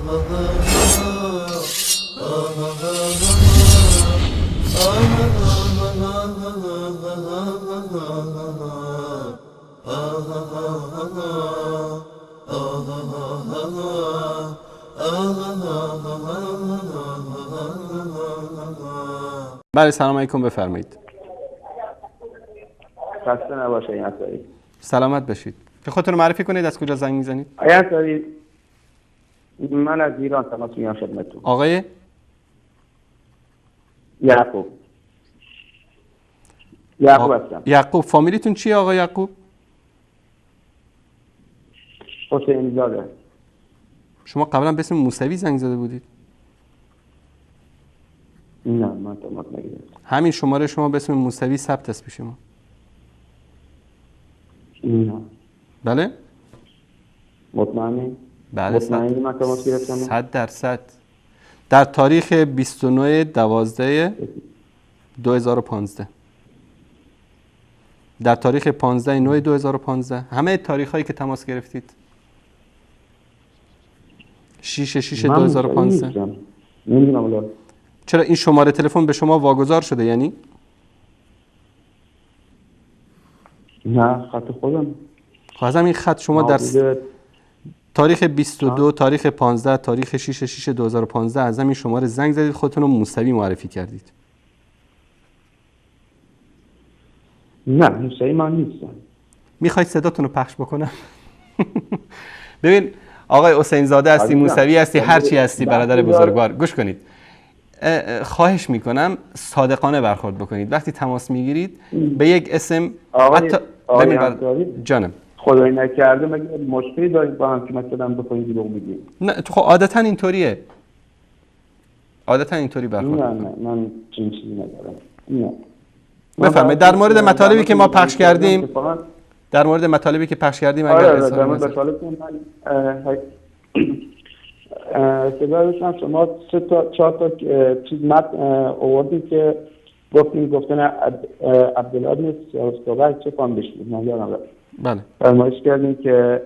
بله سلام علیکم، بفرمایید. خسته نباشه این انصاری. سلامت باشید. به خودتون معرفی کنید، از کجا زنگ میزنید؟ آقای انصاری، من از ایران تماس میگیرم خدمتتون. آقای یعقوب هستم. یعقوب، فامیلیتون چیه آقای یعقوب؟ حسین زاده. شما قبلا به اسم موسوی زنگ زده بودید؟ نه من تماس نگیرم. همین شماره شما به اسم موسوی ثبت است پیش ما؟ نه. بله؟ مطمئنی؟ بله مطمئنی من تماس گرفتم؟ 100%. در تاریخ 29/12/2015. در تاریخ 15/9/2015. همه تاریخ هایی که تماس گرفتید. 6/6/2015. نمیدونم الان. چرا این شماره تلفن به شما واگذار شده یعنی؟ نه خط خودم. خب این خط شما در تاریخ 22 تاریخ 15 تاریخ 6/6/2015 از همین شماره زنگ زدید، خودتون رو موسوی معرفی کردید. نه موسوی من نیستم. میخواید صداتون رو پخش بکنم؟ ببین آقای حسین زاده هستی، موسوی هستی، هر چی هستی برادر بزرگوار، گوش کنید. خواهش میکنم صادقانه برخورد بکنید. وقتی تماس میگیرید به یک اسم حتی جانم خدای نکرده مگه مشکلی دارید با هم که مثلا بخواید دروغ بگید؟ نه خب عادتا اینطوریه. عادتا اینطوری برخورد. نه من چنین چیزی ندارم. نه. بفرمایید در مورد مطالبی که ما پخش کردیم، در مورد مطالبی که پخش کردیم اگر در مورد مطالبتون اطلاع داشتم شما 4 تا چیز متن آوردید که گفتن عبدالله بن سیاوش چه فهم بشید. من یادم رفت. بله. فرمایش کردیم که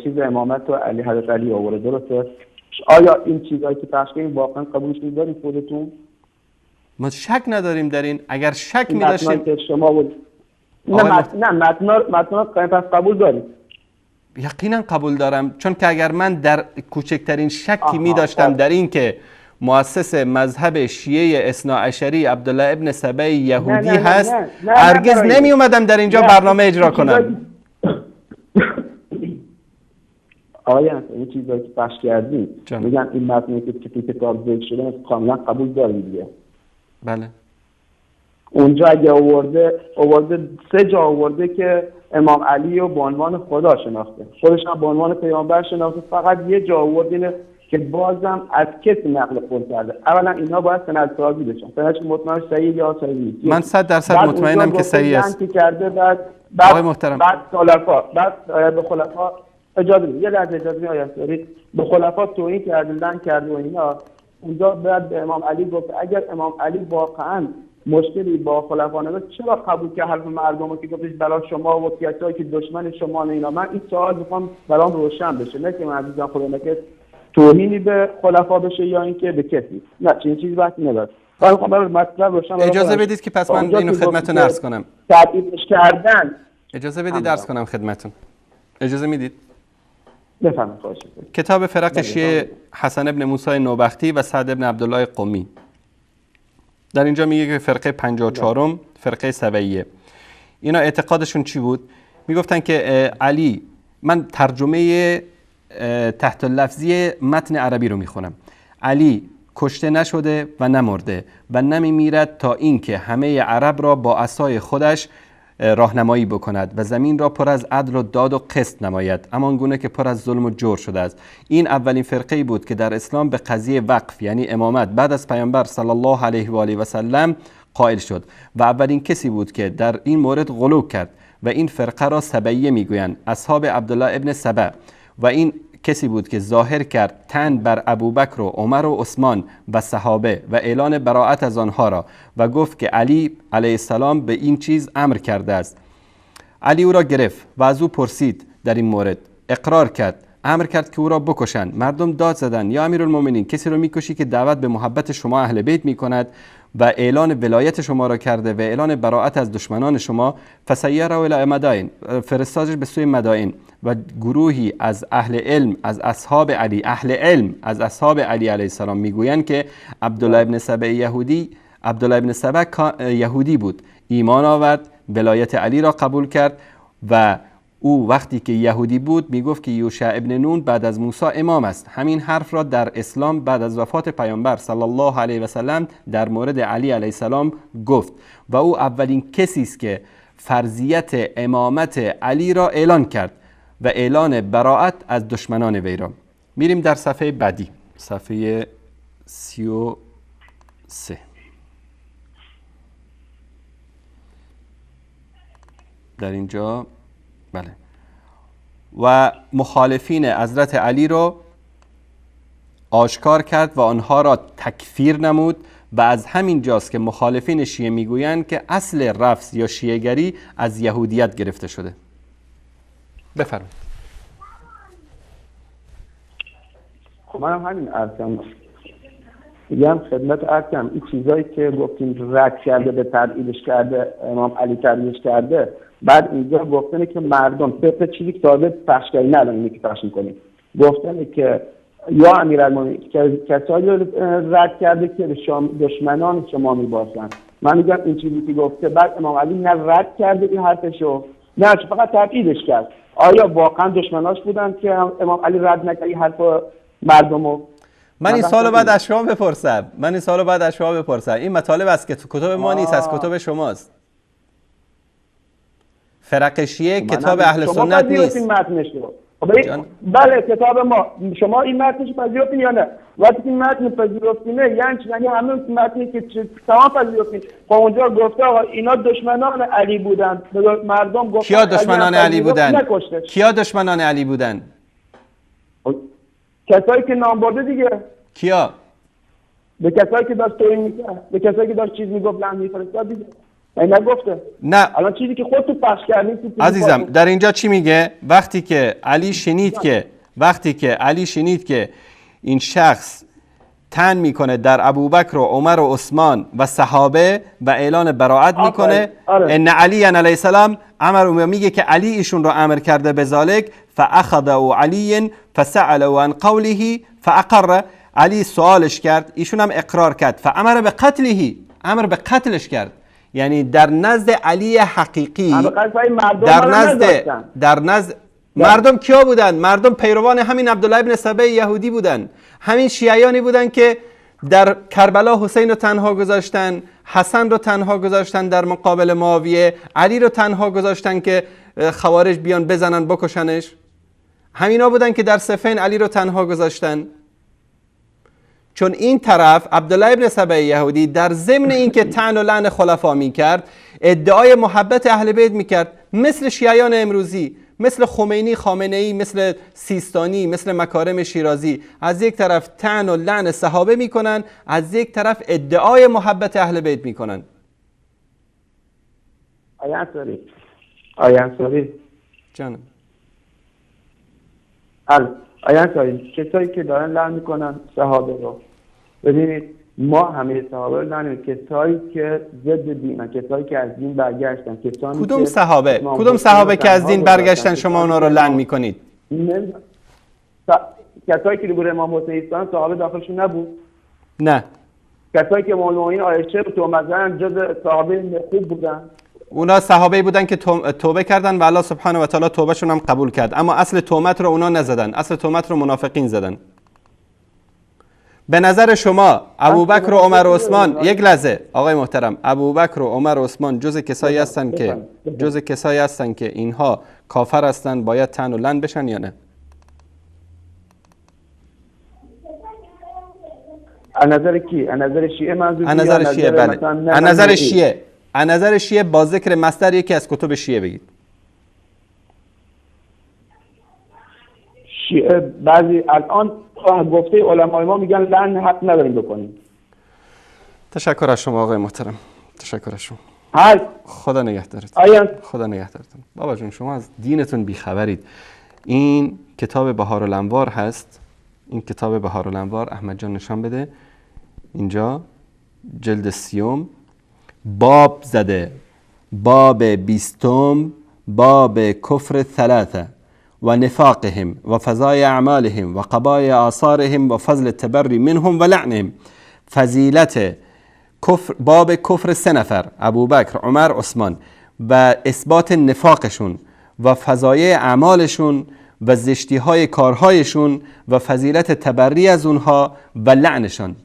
چیز امامت و حضرت علی آورده. درسته؟ آیا این چیزایی که پخش کردیم واقعا قبولش می‌دارید خودتون؟ ما شک نداریم در این. اگر شک می‌داشتیم شما بود. نه متن پس قبول دارید؟ یقینا قبول دارم، چون که اگر من در کوچکترین شکی می‌داشتم در این که مؤسس مذهب شیعه اثناعشری عبدالله ابن سبع یهودی هست، هرگز نمی اومدم در اینجا برنامه اجرا کنم. آیا این چیزایی که پخش کردیم میگن این متنی که تو کتاب ذکر شده کاملا قبول داریم دیگه؟ بله. اونجا اگه آورده 3 جا آورده که امام علی رو به عنوان خدا شناخته، خودش هم به عنوان پیامبر شناخته، فقط یه جا آورده که بازم از کسی نقل قول کرده. اولا اینا باید سندسازی بشن. سندش مطمئن صحیح یا صحیح نیست. من 100% مطمئنم که صحیح است. آقای محترم بعد به خلفا اجازه بدید. یه لحظه اجازه بدید آقای انصاری. به خلفا توهین کرده و اینا. اونجا بعد به امام علی گفت اگر امام علی واقعا مشکلی با خلفا نداشت چرا قبول کرد حرف مردمو که گفتش برای شما و کسایی که دشمن شما نه اینا؟ من این سوال میخوام برام روشن بشه، نه که من عزیزم خدا نکنه توهینی به خلفا بشه یا اینکه به کسی. نه چنین چیزی بحث نداره. میخوام برای مطلب روشن. اجازه بدید که پس من اینو خدمتتون عرض کنم. تدبیرش کردن. اجازه بدید عرض کنم خدمتتون. اجازه میدید؟ بفرمایید. خواهش می‌کنم. کتاب فرق شیعه حسن ابن موسی نوبختی و سعد ابن عبدالله قمی. در اینجا میگه که فرقه 54م فرقه سبعیه. اینا اعتقادشون چی بود؟ میگفتن که علی، من ترجمه تحت لفظی متن عربی رو میخونم. علی کشته نشده و نمرده و نمیمیرد تا اینکه همه عرب را با عصای خودش راهنمایی بکند و زمین را پر از عدل و داد و قسط نماید، همان گونه که پر از ظلم و جور شده است. این اولین فرقه‌ای بود که در اسلام به قضیه وقف یعنی امامت بعد از پیامبر صلی الله علیه و آله و سلم قائل شد و اولین کسی بود که در این مورد غلو کرد و این فرقه را سبعیه میگویند، اصحاب عبدالله ابن سبع. و این کسی بود که ظاهر کرد تن بر ابوبکر و عمر و عثمان و صحابه و اعلان براءت از آنها را و گفت که علی علیه السلام به این چیز امر کرده است. علی او را گرفت و از او پرسید در این مورد، اقرار کرد. امر کرد که او را بکشند. مردم داد زدند یا امیرالمومنین، کسی را میکشی که دعوت به محبت شما اهل بیت میکند و اعلان ولایت شما را کرده و اعلان براءت از دشمنان شما. فسیره الی مدائن، فرستادش به سوی مدائن. و گروهی از اهل علم، از اصحاب علی، اهل علم از اصحاب علی علیه السلام میگویند که عبدالله ابن سبع یهودی بود، ایمان آورد، ولایت علی را قبول کرد و او وقتی که یهودی بود میگفت که یوشع ابن نون بعد از موسی امام است. همین حرف را در اسلام بعد از وفات پیامبر صلی الله علیه و سلم در مورد علی علیه السلام گفت و او اولین کسی است که فرضیت امامت علی را اعلان کرد و اعلان براءت از دشمنان وی را. میریم در صفحه بعدی، صفحه 33. در اینجا بله، و مخالفین حضرت علی را آشکار کرد و آنها را تکفیر نمود و از همین جاست که مخالفین شیعه میگویند که اصل رفض یا شیعه‌گری از یهودیت گرفته شده. بفرمایید. خب منم همین عرضم میگم خدمت عرضم، این چیزایی که گفتیم رد کرده به تبعیدش کرده، امام علی تبعیدش کرده، بعد اینجا گفتنه که مردم طبق چیزی که تازه پخش کردی، نه الان اینی که پخش میکنیم، گفتنه که یا امیرالمومنین کسایی رد کرده که دشمنان شما میباشند. من میگم این چیزی که گفته بعد امام علی نه رد کرده این حرفشو، نه فقط تبعیدش کرد. آیا واقعا دشمناش بودن که امام علی رد نکرد این حرف مردمو؟ من این سوالو بعد از شما بپرسم. این مطالب است که تو کتب ما نیست، از کتب شماست. فرق شیعه کتاب اهل سنت نیست. بله کتاب ما، شما این متنش پذیرفتین یا نه؟ وقتی این متن پذیرفتینه یعنی همه متنی که تمام پذیرفتین. خب اونجا گفته آقا اینا دشمنان علی بودن، مردم گفتن کیا دشمنان علی بودن؟ کیا دشمنان علی بودن؟ کسایی که نام برده دیگه. کیا؟ به کسایی که داشت توهین میکرد، به کسایی که داشت چیز میگفت لعنت میفرستاد دیگه. این نگفته؟ نه. الان چیزی که خودت پخش کردین عزیزم در اینجا چی میگه؟ وقتی که علی شنید که این شخص طعن میکنه در ابوبکر و عمر و عثمان و صحابه و اعلان براءت میکنه، ان علی علیه السلام امر، میگه که علی ایشون رو امر کرده به ذالک، فاخذ علی فسأله عن قوله فاقر، علی سوالش کرد ایشون هم اقرار کرد، فامر به قتله، امر به قتلش کرد. یعنی در نزد علی حقیقی، در نزد مردم کیا بودن؟ مردم پیروان همین عبدالله ابن سبع یهودی بودن، همین شیعیانی بودن که در کربلا حسین رو تنها گذاشتن، حسن رو تنها گذاشتن در مقابل معاویه، علی رو تنها گذاشتن که خوارج بیان بزنن بکشنش. همینا بودن که در صفین علی رو تنها گذاشتن. چون این طرف عبدالله ابن سبع یهودی در ضمن این که طعن و لعن خلفا میکرد، ادعای محبت اهل بیت میکرد، مثل شیعیان امروزی، مثل خمینی، خامنه‌ای، مثل سیستانی، مثل مکارم شیرازی. از یک طرف طعن و لعن صحابه میکنن، از یک طرف ادعای محبت اهل بیت میکنن. آیا انصاری جانم آیا انصاری کسایی که دارن لعن میکنن صحابه رو، ببینید ما همه صحابه رو لعن، کسایی که ضد دینن، کسایی که از دین برگشتن، کسانی کدوم صحابه که از دین برگشتن شما اونا رو لعن میکنید؟ کسایی که روبروی امام حسین ایستادن صحابه داخلشون نبود؟ نه. کسایی که موضوعین عایشه رو تهمت زدن جز صحابه خوب بودن؟ اونا صحابه‌ای بودن که توبه کردن و الله سبحانه و تعالی توبهشون هم قبول کرد، اما اصل تهمت رو اونا نزدن، اصل تهمت رو منافقین زدن. به نظر شما ابوبکر و عمر و عثمان، یک لحظه آقای محترم، ابوبکر و عمر و عثمان جز کسایی هستن که اینها کافر هستن باید طعن و لعن بشن یا نه؟ از نظر کی؟ از نظر شیعه منظور؟ از نظر شیعه بله. از نظر شیعه با ذکر مصدر یکی از کتب شیعه بگید. شیعه بعضی الان گفته علمای ما میگن لعن حق نداریم بکنیم. تشکر از شما آقای محترم، تشکر از شما. خدا نگهدارت. خدا نگهدارتون. بابا جون شما از دینتون بیخبرید. این کتاب بهارالانوار هست. این کتاب بهارالانوار احمد جان نشان بده. اینجا جلد 30 باب زده، باب 20، باب کفر ثلاثه و نفاقهم و فضای اعمالهم و قبای آثارهم و فضل التبری منهم و لعنهم. فضیلت کفر، باب کفر 3 نفر، ابوبکر، عمر، عثمان، و اثبات نفاقشون و فضایع اعمالشون و زشتی های کارهایشون و فضیلت تبری از اونها و لعنشان.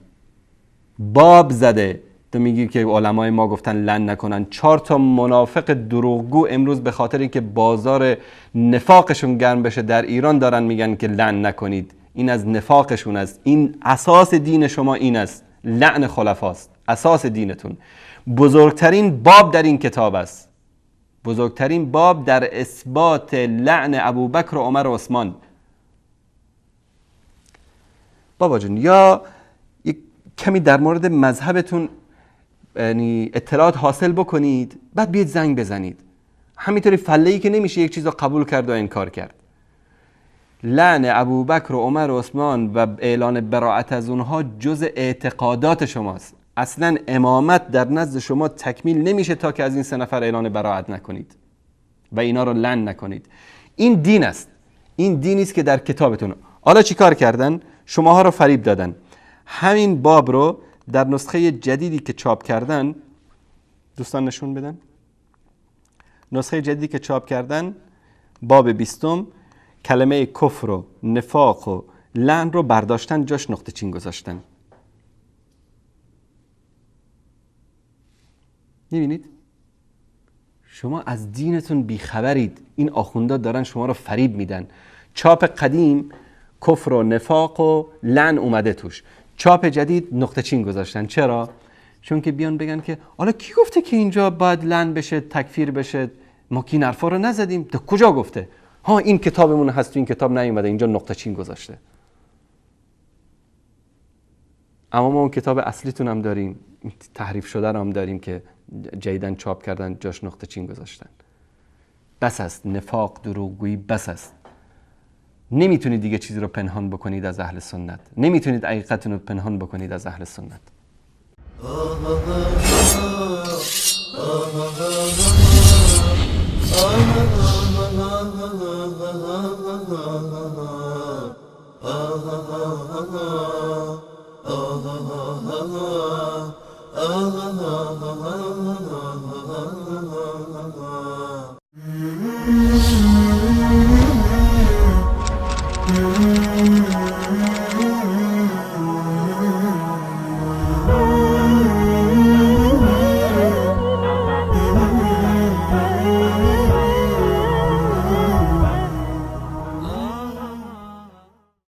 باب زده. تو میگی که علمای ما گفتن لعن نکنن. 4 منافق دروغگو امروز به خاطر اینکه بازار نفاقشون گرم بشه در ایران دارن میگن که لعن نکنید. این از نفاقشون است. این اساس دین شما این است. لعن خلفاست اساس دینتون. بزرگترین باب در این کتاب است. بزرگترین باب در اثبات لعن ابوبکر و عمر و عثمان. بابا جون، یا کمی در مورد مذهبتون یعنی اطلاعات حاصل بکنید، بعد بیاید زنگ بزنید. همینطوری فله‌ای که نمیشه یک چیز رو قبول کرد و انکار کرد. لعن ابوبکر و عمر و عثمان و اعلان براءت از اونها جز اعتقادات شماست. اصلا امامت در نزد شما تکمیل نمیشه تا که از این 3 نفر اعلان براءت نکنید و اینا رو لعن نکنید. این دین است. این دینی است که در کتابتون. حالا چی کار کردن؟ شماها رو فریب دادن. همین باب رو در نسخه جدیدی که چاپ کردن، دوستان نشون بدن. نسخه جدیدی که چاپ کردن، باب 20 کلمه کفر و نفاق و لعن رو برداشتن، جاش نقطه چین گذاشتن. می‌بینید؟ شما از دینتون بیخبرید. این آخوندا دارن شما رو فریب میدن. چاپ قدیم کفر و نفاق و لعن اومده توش. چاپ جدید نقطه چین گذاشتن. چرا؟ چون که بیان بگن که حالا کی گفته که اینجا باید لعن بشه، تکفیر بشه؟ ما کی این حرفا رو نزدیم. تو کجا گفته؟ ها این کتابمون هست، تو این کتاب نیومده، اینجا نقطه چین گذاشته. اما ما اون کتاب اصلیتون هم داریم، تحریف شده هم داریم که جدیدن چاپ کردن، جاش نقطه چین گذاشتن. بس است نفاق، دروغگویی بس است. نمیتونید دیگه چیزی رو پنهان بکنید از اهل سنت. نمیتونید حقیقتون رو پنهان بکنید از اهل سنت.